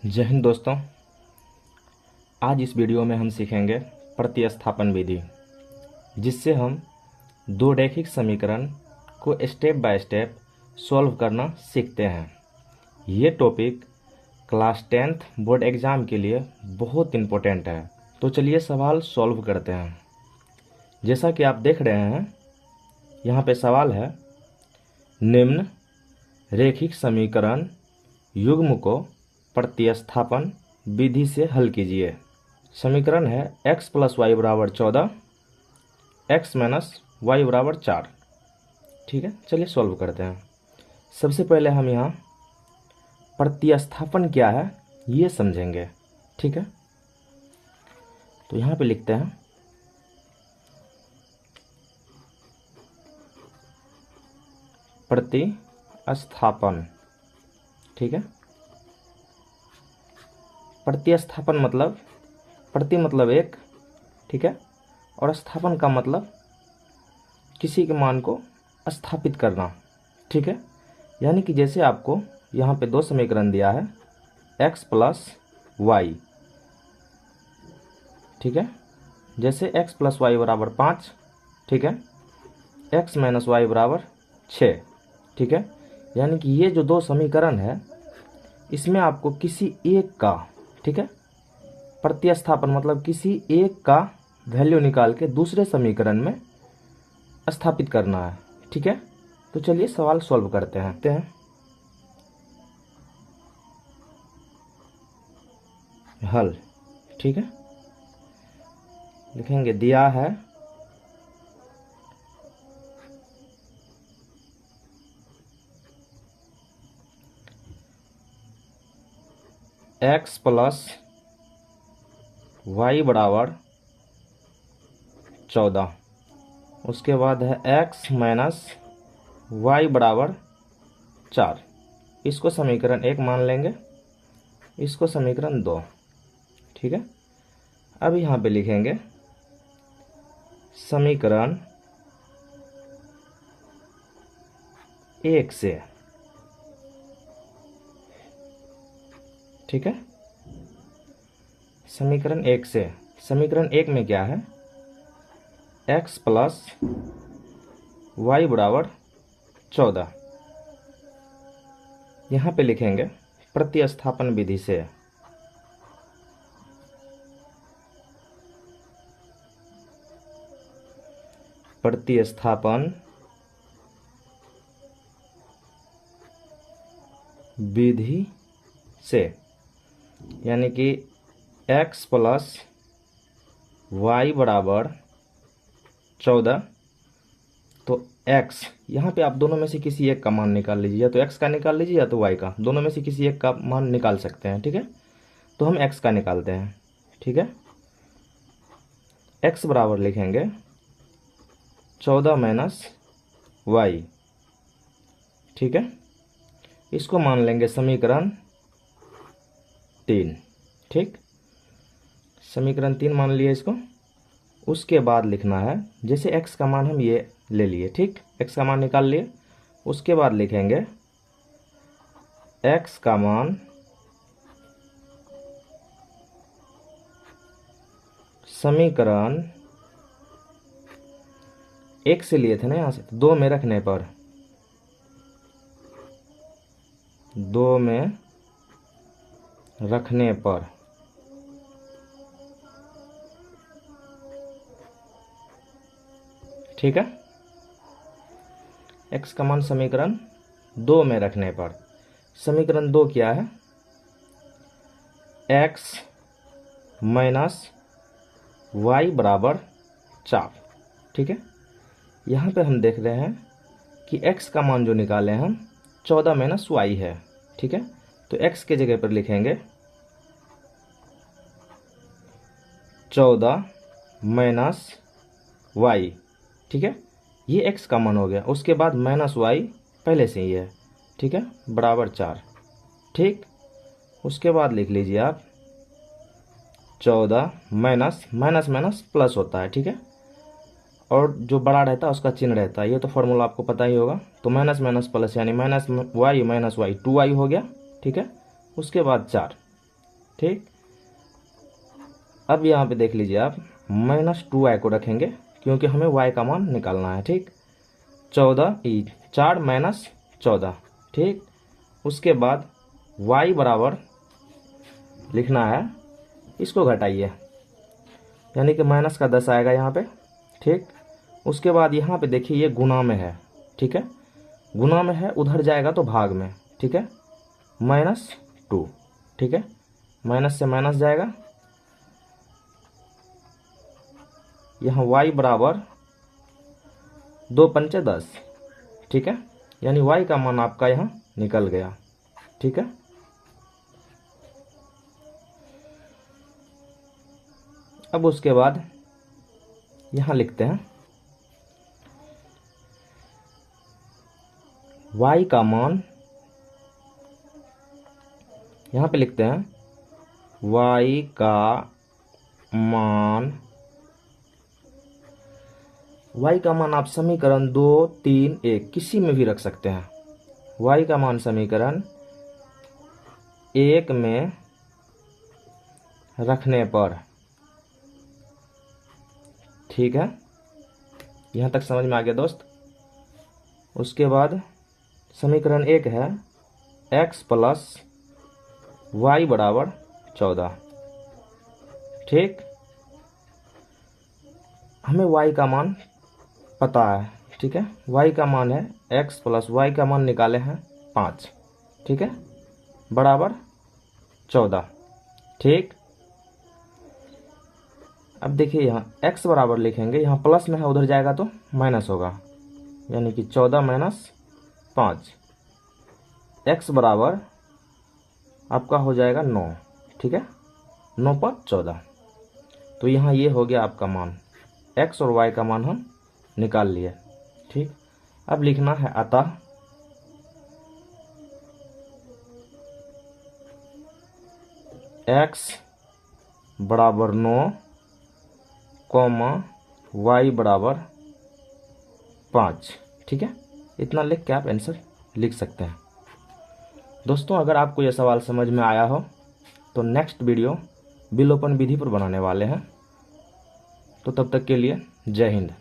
जय हिंद दोस्तों। आज इस वीडियो में हम सीखेंगे प्रतिस्थापन विधि, जिससे हम दो रैखिक समीकरण को स्टेप बाय स्टेप सॉल्व करना सीखते हैं। ये topic class 10th board exam के लिए बहुत इम्पोर्टेंट है। तो चलिए सवाल सॉल्व करते हैं। जैसा कि आप देख रहे हैं, यहाँ पे सवाल है, निम्न रैखिक समीकरण युग्म को प्रतिस्थापन विधि से हल कीजिए। समीकरण है x + y = 14, x - y = 4। ठीक है, चलिए सॉल्व करते हैं। सबसे पहले हम यहाँ प्रतिस्थापन क्या है ये समझेंगे। ठीक है, तो यहाँ पे लिखते हैं प्रतिस्थापन। ठीक है, प्रतिस्थापन मतलब प्रति मतलब एक, ठीक है, और स्थापन का मतलब किसी के मान को स्थापित करना। ठीक है, यानी कि जैसे आपको यहाँ पे दो समीकरण दिया है x + y। ठीक है, जैसे x + y = 5, ठीक है, x - y = 6। ठीक है, यानी कि ये जो दो समीकरण है इसमें आपको किसी एक का, ठीक है, प्रतिस्थापन मतलब किसी एक का वैल्यू निकाल के दूसरे समीकरण में स्थापित करना है। ठीक है, तो चलिए सवाल सॉल्व करते हैं। हल। ठीक है, लिखेंगे दिया है x + y = 14। उसके बाद है x - y = 4। इसको समीकरण 1 मान लेंगे, इसको समीकरण 2। ठीक है, अब यहाँ पे लिखेंगे समीकरण 1 से। ठीक है, समीकरण 1 से। समीकरण 1 में क्या है, x + y = 14। यहाँ पे लिखेंगे प्रतिस्थापन विधि से। प्रतिस्थापन विधि से, यानी कि x + y = 14। तो x, यहाँ पे आप दोनों में से किसी एक का मान निकाल लीजिए, या तो x का निकाल लीजिए या तो y का, दोनों में से किसी एक का मान निकाल सकते हैं। ठीक है, तो हम x का निकालते हैं। ठीक है, x बराबर लिखेंगे 14 - y। ठीक है, इसको मान लेंगे समीकरण 3। ठीक, समीकरण 3 मान लिए इसको। उसके बाद लिखना है, जैसे x का मान हम ये ले लिए, ठीक, x का मान निकाल लिए। उसके बाद लिखेंगे x का मान समीकरण 1 से लिए थे ना, यहाँ से 2 में रखने पर, 2 में रखने पर, ठीक है, x का मान समीकरण 2 में रखने पर। समीकरण 2 क्या है, x - y = 4। ठीक है, यहाँ पे हम देख रहे हैं कि x का मान जो निकाले हम 14 - y है। ठीक है, तो x के जगह पर लिखेंगे 14 - y। ठीक है, ये x का मान हो गया। उसके बाद -y पहले से ही है। ठीक है, बराबर 4। ठीक, उसके बाद लिख लीजिए आप 14 माइनस प्लस होता है। ठीक है, और जो बड़ा रहता है उसका चिन्ह रहता है, ये तो फॉर्मूला आपको पता ही होगा। तो माइनस माइनस प्लस यानी -y - y 2y हो गया। ठीक है, उसके बाद 4। ठीक। अब यहाँ पे देख लीजिए आप -2y को रखेंगे क्योंकि हमें y का मान निकालना है। ठीक, 4 - 14। ठीक, उसके बाद y बराबर लिखना है, इसको घटाइए, यानी कि -10 आएगा यहाँ पे। ठीक, उसके बाद यहाँ पे देखिए ये गुना में है। ठीक है, गुना में है, उधर जाएगा तो भाग में। ठीक है, -2। ठीक है, माइनस से माइनस जाएगा, यहाँ y बराबर 2 पंचे 10। ठीक है, यानी y का मान आपका यहाँ निकल गया। ठीक है, अब उसके बाद यहाँ लिखते हैं y का मान, यहाँ पे लिखते हैं y का मान, y का मान आप समीकरण 2, 3, 1 किसी में भी रख सकते हैं। y का मान समीकरण 1 में रखने पर, ठीक है, यहाँ तक समझ में आ गया दोस्त। उसके बाद समीकरण 1 है x + y बराबर 14। ठीक, हमें y का मान पता है। ठीक है, y का मान है x + y का मान निकाले हैं 5। ठीक है, बराबर 14। ठीक, अब देखिए यहाँ x बराबर लिखेंगे, यहाँ प्लस में है, उधर जाएगा तो माइनस होगा, यानी कि 14 - 5, x बराबर आपका हो जाएगा 9। ठीक है, 9 पर 14। तो यहाँ ये हो गया आपका मान, x और y का मान हम निकाल लिए। ठीक, अब लिखना है अतः x बराबर 9, y बराबर 5। ठीक है, इतना लिख के आप आंसर लिख सकते हैं। दोस्तों, अगर आपको यह सवाल समझ में आया हो तो नेक्स्ट वीडियो विलोपन विधि पर बनाने वाले हैं। तो तब तक के लिए जय हिंद।